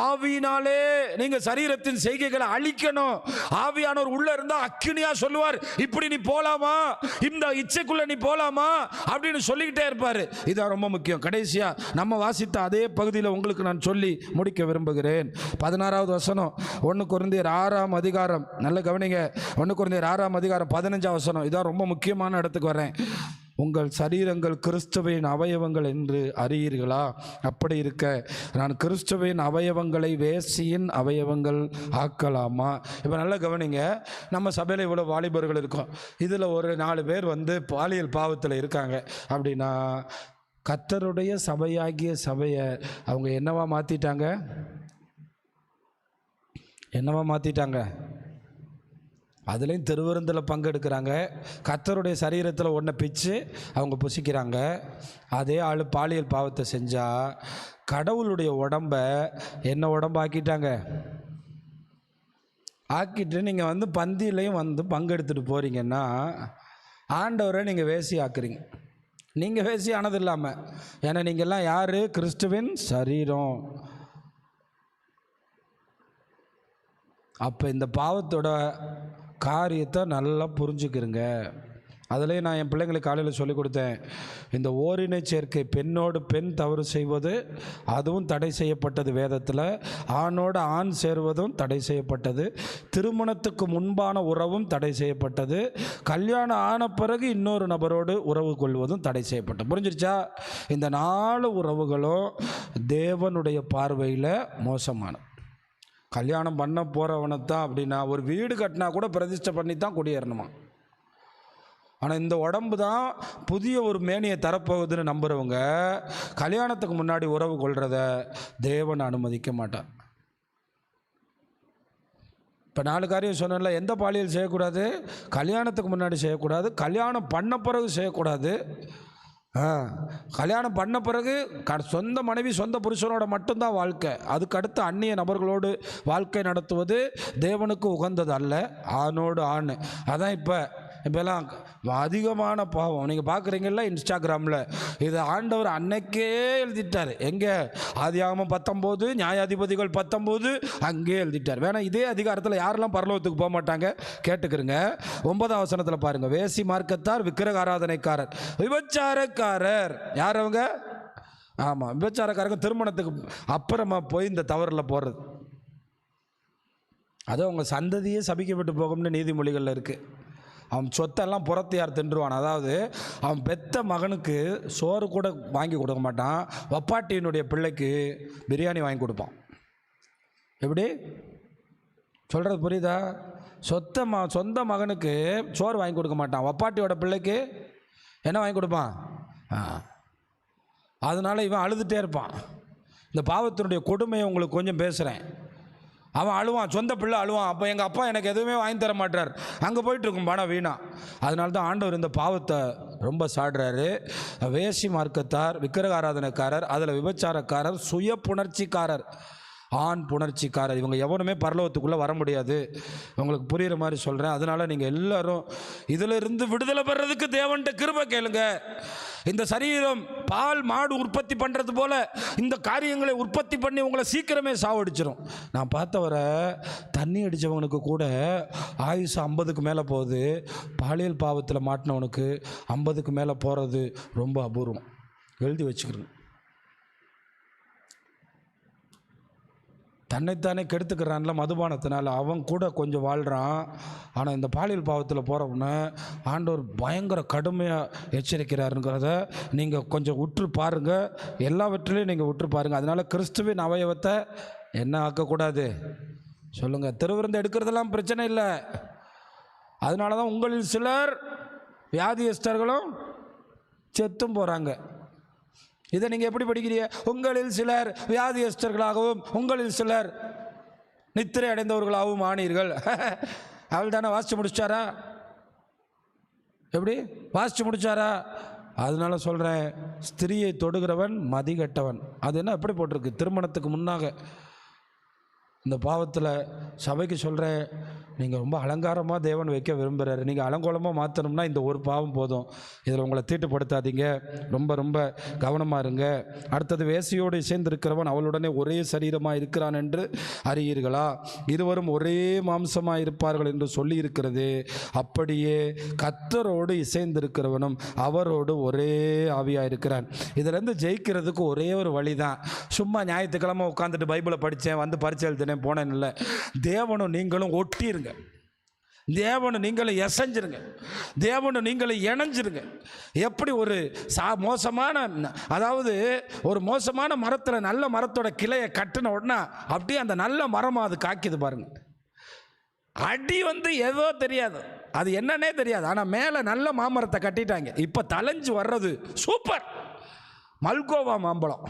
ஆவியினாலே நீங்க சரீரத்தின் செய்கைகளை அழிக்கணும். ஆவியானவர் உள்ள இருந்தா அக்கினியா சொல்லுவார், இப்படி நீ போலாமா, இந்த இச்சைக்குள்ள நீ போலாமா அப்படின்னு சொல்லிக்கிட்டே இருப்பாரு. இதான் ரொம்ப முக்கியம். கடைசியா நம்ம வாசித்த அதே பகுதியில் உங்களுக்கு நான் சொல்லி முடிக்க விரும்புகிறேன். 16வது வசனம், 1 கொரிந்தியர் 6ஆம் அதிகாரம், நல்ல கவனிங்க. 1 கொரிந்தியர் 6ஆம் அதிகாரம் 15ஆம் வசனம். இதான் ரொம்ப முக்கியமான இடத்துக்கு வரேன். உங்கள் சரீரங்கள் கிறிஸ்துவின் அவயவங்கள் என்று அறியீர்களா? அப்படி இருக்க நான் கிறிஸ்துவின் அவயவங்களை வேசியின் அவயவங்கள் ஆக்கலாமா? இப்போ நல்லா கவனிங்க. நம்ம சபையில் இவ்வளோ வாலிபர்கள் இருக்கோம். இதில் ஒரு 4 பேர் பாலியல் பாவத்தில் இருக்காங்க அப்படின்னா, கர்த்தருடைய சபையாகிய சபையை அவங்க என்னவா மாற்றிட்டாங்க? அதுலேயும் திருவிருந்தில் பங்கெடுக்கிறாங்க. கர்த்தருடைய சரீரத்தில் ஒன்றை பிச்சு அவங்க புசிக்கிறாங்க. அதே ஆள் பாலியல் பாவத்தை செஞ்சால் கடவுளுடைய உடம்ப என்ன உடம்பு ஆக்கிட்டு நீங்கள் பந்தியிலையும் பங்கெடுத்துட்டு போகிறீங்கன்னா ஆண்டவரை நீங்கள் வேசி ஆக்குறீங்க. நீங்கள் வேசி ஆனது இல்லாமல், ஏன்னா நீங்கள்லாம் யார்? கிறிஸ்துவின் சரீரம். அப்போ இந்த பாவத்தோட காரியத்தை நல்லா புரிஞ்சுக்கிறங்க. அதிலே நான் என் பிள்ளைங்களுக்கு காலையில் சொல்லிக் கொடுத்தேன். இந்த ஓரினை சேர்க்கை, பெண்ணோடு பெண் தவறு செய்வது அதுவும் தடை செய்யப்பட்டது வேதத்தில். ஆணோடு ஆண் சேருவதும் தடை செய்யப்பட்டது. திருமணத்துக்கு முன்பான உறவும் தடை செய்யப்பட்டது. கல்யாணம் ஆன பிறகு இன்னொரு நபரோடு உறவு கொள்வதும் தடை செய்யப்பட்டது. புரிஞ்சிருச்சா? இந்த 4 உறவுகளும் தேவனுடைய பார்வையில் மோசமானது. கல்யாணம் பண்ண போகிறவனைத்தான் அப்படின்னா ஒரு வீடு கட்டினா கூட பிரதிஷ்டை பண்ணி தான் குடியேறணுமா. ஆனால் இந்த உடம்பு தான் புதிய ஒரு மேனியை தரப்போகுதுன்னு நம்புகிறவங்க கல்யாணத்துக்கு முன்னாடி உறவு கொள்கிறத தேவன் அனுமதிக்க மாட்டார். இப்போ 4 காரியம் சொன்னல. எந்த பாலியல் செய்யக்கூடாது? கல்யாணத்துக்கு முன்னாடி செய்யக்கூடாது. கல்யாணம் பண்ண பிறகு செய்யக்கூடாது. கல்யாணம் பண்ண பிறகு சொந்த மனைவி சொந்த புருஷனோட மட்டும்தான் வாழ்க்கை. அதுக்கு அடுத்து அந்நிய நபர்களோடு வாழ்க்கை நடத்துவது தேவனுக்கு உகந்தது அல்ல. ஆணோடு ஆண். அதான் இப்போல்லாம் அதிகமான பாவம் நீங்கள் பார்க்குறீங்களா இன்ஸ்டாகிராமில். இது ஆண்டவர் அன்னைக்கே எழுதிட்டார். எங்கே? ஆதியாகமம் 19, நியாயாதிபதிகள் 19 அங்கே எழுதிட்டார். வேணா இதே அதிகாரத்தில் யாரெல்லாம் பரலோகத்துக்கு போக மாட்டாங்க கேட்டுக்கிறங்க. 9ஆம் வசனத்தில் பாருங்கள். வேசி மார்க்கத்தார், விக்கிரக ஆராதனைக்காரர், விபச்சாரக்காரர். யார் அவங்க? ஆமாம், விபச்சாரக்காரங்க திருமணத்துக்கு அப்புறமா போய் இந்த தவறில் போகிறது. அது அவங்க சந்ததியே சபிக்கப்பட்டு போகும்னு நீதிமொழிகளில் இருக்குது. அவன் சொத்தெல்லாம் புறத்தையார் தின்றுவான். அதாவது அவன் பெத்த மகனுக்கு சோறு கூட வாங்கி கொடுக்க மாட்டான். வப்பாட்டியினுடைய பிள்ளைக்கு பிரியாணி வாங்கி கொடுப்பான். எப்படி சொல்கிறது புரியுதா? சொந்த மகனுக்கு சோறு வாங்கி கொடுக்க மாட்டான். வப்பாட்டியோட பிள்ளைக்கு என்ன வாங்கி கொடுப்பான்? அதனால் இவன் அழுதுகிட்டே இருப்பான். இந்த பாவத்தினுடைய கொடுமையை உங்களுக்கு கொஞ்சம் பேசுகிறேன். அவன் அழுவான், சொந்த பிள்ளை அழுவான். அப்போ எங்கள் அப்பா எனக்கு எதுவுமே வாங்கி தர மாட்டார். அங்கே போயிட்டுருக்கும் பணம் வீணா. அதனால தான் ஆண்டவர் இந்த பாவத்தை ரொம்ப சாடுறாரு. வேசி மார்க்கத்தார், விக்கிரக ஆராதனைக்காரர், அதில் விபச்சாரக்காரர், சுய புணர்ச்சிக்காரர், ஆண் புணர்ச்சிக்காரர், இவங்க எவனுமே பரலோகத்துக்குள்ளே வர முடியாது. உங்களுக்கு புரிகிற மாதிரி சொல்கிறேன். அதனால் நீங்கள் எல்லோரும் இதிலிருந்து விடுதலை பெறதுக்கு தேவன்கிட்ட கிருபை கேளுங்க. இந்த சரீரம் பால் மாடு உற்பத்தி பண்ணுறது போல் இந்த காரியங்களை உற்பத்தி பண்ணி உங்களை சீக்கிரமே சாவடிச்சிடும். நான் பார்த்தவரை தண்ணி அடித்தவனுக்கு கூட ஆயுசு 50க்கு மேலே போகுது. பாலியல் பாவத்தில் மாட்டினவனுக்கு 50க்கு மேலே போகிறது ரொம்ப அபூர்வம். எழுதி வச்சுக்கிறேன். தன்னைத்தானே கெடுத்துக்கிறான்ல மதுபானத்தினால, அவன் கூட கொஞ்சம் வாழ்கிறான். ஆனால் இந்த பாலியல் பாவத்தில் போகிறவன ஆண்டவர் பயங்கர கடுமையாக எச்சரிக்கிறாருங்கிறத நீங்கள் கொஞ்சம் உற்று பாருங்கள். எல்லாவற்றிலையும் நீங்கள் உற்று பாருங்கள். அதனால் கிறிஸ்துவின் அவயவத்தை என்ன ஆக்கக்கூடாது சொல்லுங்கள். திருவிருந்து எடுக்கிறதெல்லாம் பிரச்சனை இல்லை. அதனால தான் உங்களில் சிலர் வியாதியஸ்தர்களும் செத்தும் போகிறாங்க. இதை நீங்கள் எப்படி படிக்கிறீங்க? உங்களில் சிலர் வியாதியஸ்தர்களாகவும் உங்களில் சிலர் நித்திரை அடைந்தவர்களாகவும் ஆனீர்கள். அவள் தானே வாசித்து முடிச்சாரா? எப்படி வாசித்து முடிச்சாரா? அதனால சொல்கிறேன், ஸ்திரியை தொடுகிறவன் மதிகட்டவன். அது என்ன எப்படி போட்டிருக்கு? திருமணத்துக்கு முன்னாக இந்த பாவத்தில் சபைக்கு சொல்கிறேன், நீங்கள் ரொம்ப அலங்காரமாக தேவன் வைக்க விரும்புகிறாரு. நீங்கள் அலங்கோலமாக மாற்றணும்னா இந்த ஒரு பாவம் போதும். இதில் உங்களை தீட்டுப்படுத்தாதீங்க. ரொம்ப ரொம்ப கவனமாக இருங்க. அடுத்தது, வேசியோடு இசைந்திருக்கிறவன் அவளுடனே ஒரே சரீரமாக இருக்கிறான் என்று அறியீர்களா? இருவரும் ஒரே மாம்சமாக இருப்பார்கள் என்று சொல்லி இருக்கிறது. அப்படியே கர்த்தரோடு இசைந்திருக்கிறவனும் அவரோடு ஒரே ஆவியாக இருக்கிறான். இதிலேருந்து ஜெயிக்கிறதுக்கு ஒரே ஒரு வழி தான். சும்மா ஞாயிற்றுக்கிழமை உட்காந்துட்டு பைபிளை படித்தேன், வந்து பரிச்சை எழுதினேன், போனேன் இல்லை. தேவனும் நீங்களும் ஒட்டிருங்க. தேவனும் நீங்களும் எசைஞ்சிருங்க. தேவனும் நீங்களும் இணைஞ்சிருங்க. எப்படி ஒரு மோசமான, அதாவது ஒரு மோசமான மரத்தில் நல்ல மரத்தோட கிளையை கட்டின உடனே அப்படியே அந்த நல்ல மரமாக அது காக்கிது பாருங்க. அடி ஏதோ தெரியாது, அது என்னன்னே தெரியாது. ஆனால் மேலே நல்ல மாமரத்தை கட்டிட்டாங்க. இப்போ தலைஞ்சு வர்றது சூப்பர் மல்கோவா மாம்பழம்.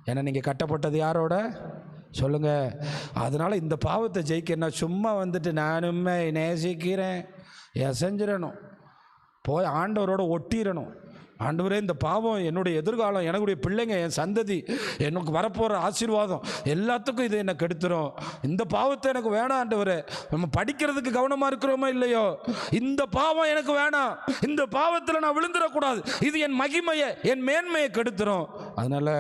ஏன்னா நீங்கள் கட்டப்பட்டது யாரோட சொல்லுங்கள். அதனால் இந்த பாவத்தை ஜெயிக்கணும்னா சும்மா நானுமே நேசிக்கிறேன் எசைஞ்சிடணும், போய் ஆண்டவரோட ஒட்டிடணும். ஆண்டவரே, இந்த பாவம் என்னுடைய எதிர்காலம், எனக்குடைய பிள்ளைங்க, என் சந்ததி, எனக்கு வரப்போகிற ஆசீர்வாதம் எல்லாத்துக்கும் இது என்னை கெடுத்துரும். இந்த பாவத்தை எனக்கு வேணாம் ஆண்டவரே. நம்ம படிக்கிறதுக்கு கவனமாக இருக்கிறோமோ இல்லையோ, இந்த பாவம் எனக்கு வேணாம். இந்த பாவத்தில் நான் விழுந்துடக்கூடாது. இது என் மகிமையை, என் மேன்மையை கெடுத்துரும். அதனால்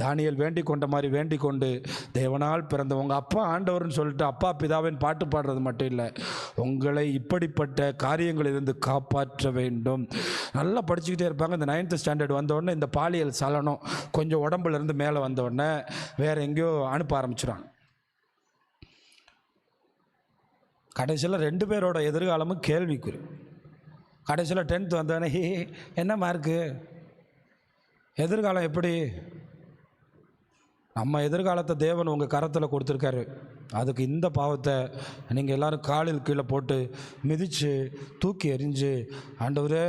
தானியேல் வேண்டிக் கொண்ட மாதிரி வேண்டிக் கொண்டு, தேவனால் பிறந்த உங்கள் அப்பா ஆண்டவர்னு சொல்லிட்டு அப்பா பிதாவின் பாட்டு பாடுறது மட்டும் இல்லை, உங்களை இப்படிப்பட்ட காரியங்களிலிருந்து காப்பாற்ற வேண்டும். நல்லா படிச்சுக்கிட்டே இருப்பாங்க. இந்த 9th ஸ்டாண்டர்ட் வந்தோடனே இந்த பாலியல் சலனம் கொஞ்சம் உடம்புலேருந்து மேலே வந்தோடனே வேறு எங்கேயோ அனுப்ப ஆரம்பிச்சிடுவாங்க. கடைசியில் 2 பேரோட எதிர்காலமும் கேள்விக்குறி. கடைசியில் 10th வந்தோடனே என்ன மார்க்கு, எதிர்காலம் எப்படி? நம்ம எதிர்காலத்தை தேவன் உங்கள் கரத்தில் கொடுத்துருக்காரு. அதுக்கு இந்த பாவத்தை நீங்கள் எல்லோரும் காலில் கீழே போட்டு மிதித்து தூக்கி எறிஞ்சு, ஆண்டவரே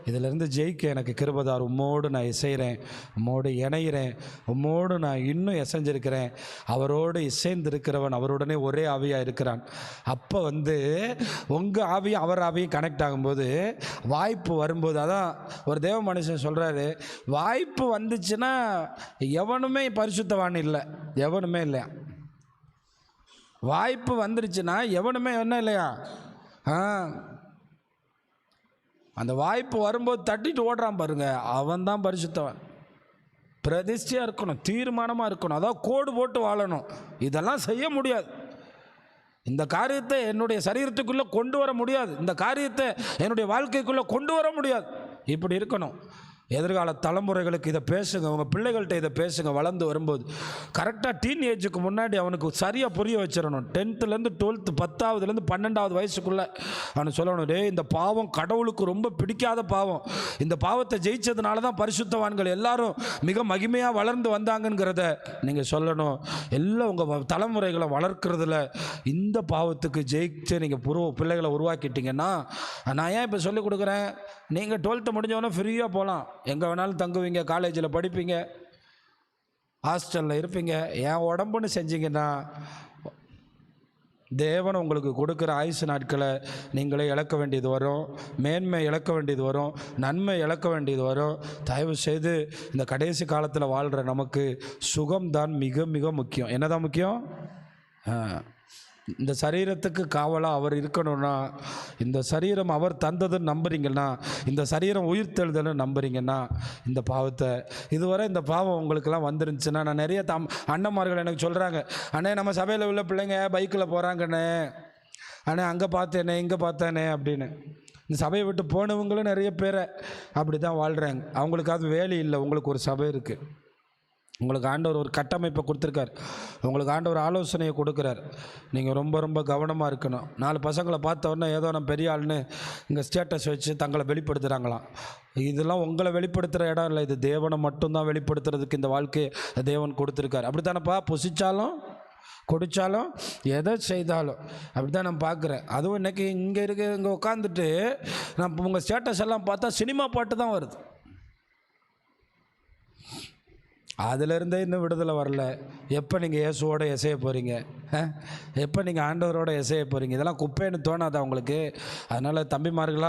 இதிலேருந்து ஜெயிக்க எனக்கு கிருபைதார், உம்மோடு நான் இசைகிறேன், உம்மோடு இணைகிறேன், உம்மோடு நான் இன்னும் இசைஞ்சிருக்கிறேன். அவரோடு இசைந்திருக்கிறவன் அவருடனே ஒரே ஆவியாக இருக்கிறான். அப்போ உங்கள் ஆவியும் அவர் ஆவியும் கனெக்ட் ஆகும்போது, வாய்ப்பு வரும்போது, அதான் ஒரு தேவ மனுஷன் சொல்கிறாரு, வாய்ப்பு வந்துச்சுன்னா எவனுமே பரிசுத்தவான் இல்லை, எவனுமே இல்லையா. வாய்ப்பு வந்துருச்சுன்னா எவனுமே என்ன இல்லையா. அந்த வாய்ப்பு வரும்போது தட்டிட்டு ஓடுறான் பாருங்க, அவன் தான் பரிசுத்தவன். பிரதிஷ்டையாக இருக்கணும், தீர்மானமாக இருக்கணும், அதாவது கோடு போட்டு வாழணும். இதெல்லாம் செய்ய முடியாது. இந்த காரியத்தை என்னுடைய சரீரத்துக்குள்ளே கொண்டு வர முடியாது, இந்த காரியத்தை என்னுடைய வாழ்க்கைக்குள்ளே கொண்டு வர முடியாது. இப்படி இருக்கணும். எதிர்கால தலைமுறைகளுக்கு இதை பேசுங்க, உங்கள் பிள்ளைகள்கிட்ட இதை பேசுங்க. வளர்ந்து வரும்போது கரெக்டாக டீன் ஏஜுக்கு முன்னாடி அவனுக்கு சரியாக புரிய வச்சிடணும். 10th 12th 10th 12வது வயசுக்குள்ளே அவனுக்கு சொல்லணும், டே இந்த பாவம் கடவுளுக்கு ரொம்ப பிடிக்காத பாவம், இந்த பாவத்தை ஜெயிச்சதுனால தான் பரிசுத்தவான்கள் எல்லாரும் மிக மகிமையாக வளர்ந்து வந்தாங்கங்கிறத நீங்கள் சொல்லணும். எல்லாம் உங்கள் தலைமுறைகளை வளர்க்குறதுல இந்த பாவத்துக்கு ஜெயிச்சு நீங்கள் பிள்ளைகளை உருவாக்கிட்டீங்கன்னா, நான் ஏன் இப்போ சொல்லிக் கொடுக்குறேன், நீங்கள் 12th முடிஞ்சவொன்னே ஃப்ரீயாக போகலாம், எங்கே வேணாலும் தங்குவீங்க, காலேஜில் படிப்பீங்க, ஹாஸ்டலில் இருப்பீங்க. என் உடம்புன்னு செஞ்சீங்கன்னா தேவன் உங்களுக்கு கொடுக்குற ஆயுசு நாட்களை நீங்களே இழக்க வேண்டியது வரும், மேன்மை இழக்க வேண்டியது வரும், நன்மை இழக்க வேண்டியது வரும். தயவு செய்து இந்த கடைசி காலத்தில் வாழ்கிற நமக்கு சுகம்தான் மிக மிக முக்கியம். என்னதான் முக்கியம்? இந்த சரீரத்துக்கு காவலாக அவர் இருக்கணும்னா, இந்த சரீரம் அவர் தந்ததுன்னு நம்புறீங்கன்னா, இந்த சரீரம் உயிர்த்தெழுதல்னு நம்புறீங்கன்னா, இந்த பாவத்தை இதுவரை இந்த பாவம் உங்களுக்கெல்லாம் வந்துருந்துச்சுன்னா, நான் நிறைய அண்ணன்மார்கள் எனக்கு சொல்கிறாங்க, அண்ணே நம்ம சபையில் உள்ள பிள்ளைங்க பைக்கில் போகிறாங்கண்ணே, அண்ணே அங்கே பார்த்தேனே இங்கே பார்த்தேனே அப்படின்னு. இந்த சபையை விட்டு போனவங்களும் நிறைய பேரை அப்படி தான் வாழ்கிறாங்க. அவங்களுக்காவது வேலை இல்லை, உங்களுக்கு ஒரு சபை இருக்குது, உங்களுக்கு ஆண்டவர் ஒரு கட்டமைப்பை கொடுத்துருக்கார், உங்களுக்கு ஆண்டவர் ஆலோசனையை கொடுக்குறார். நீங்கள் ரொம்ப ரொம்ப கவனமாக இருக்கணும். 4 பசங்களை பார்த்த உடனே ஏதோ நான் பெரிய ஆள்னு இங்கே ஸ்டேட்டஸ் வச்சு தங்களை வெளிப்படுத்துகிறாங்களாம். இதெல்லாம் உங்களை வெளிப்படுத்துகிற இடம் இல்லை, இது தேவனை மட்டும்தான் வெளிப்படுத்துறதுக்கு இந்த வாழ்க்கையை தேவன் கொடுத்துருக்கார். அப்படி தானேப்பா, புசிச்சாலும் குடித்தாலும் எதை செய்தாலும் அப்படி தான் நான் பார்க்குறேன். அதுவும் இன்றைக்கி இங்கே உட்காந்துட்டு நான் உங்கள் ஸ்டேட்டஸ் எல்லாம் பார்த்தா சினிமா பாட்டு தான் வருது. அதிலிருந்தே இன்னும் விடுதலை வரல. எப்போ நீங்கள் இயேசுவோட இசைய போகிறீங்க? எப்போ நீங்கள் ஆண்டவரோட இசைய போகிறீங்க? இதெல்லாம் குப்பைன்னு தோணாதா உங்களுக்கு? அதனால் தம்பிமார்களா,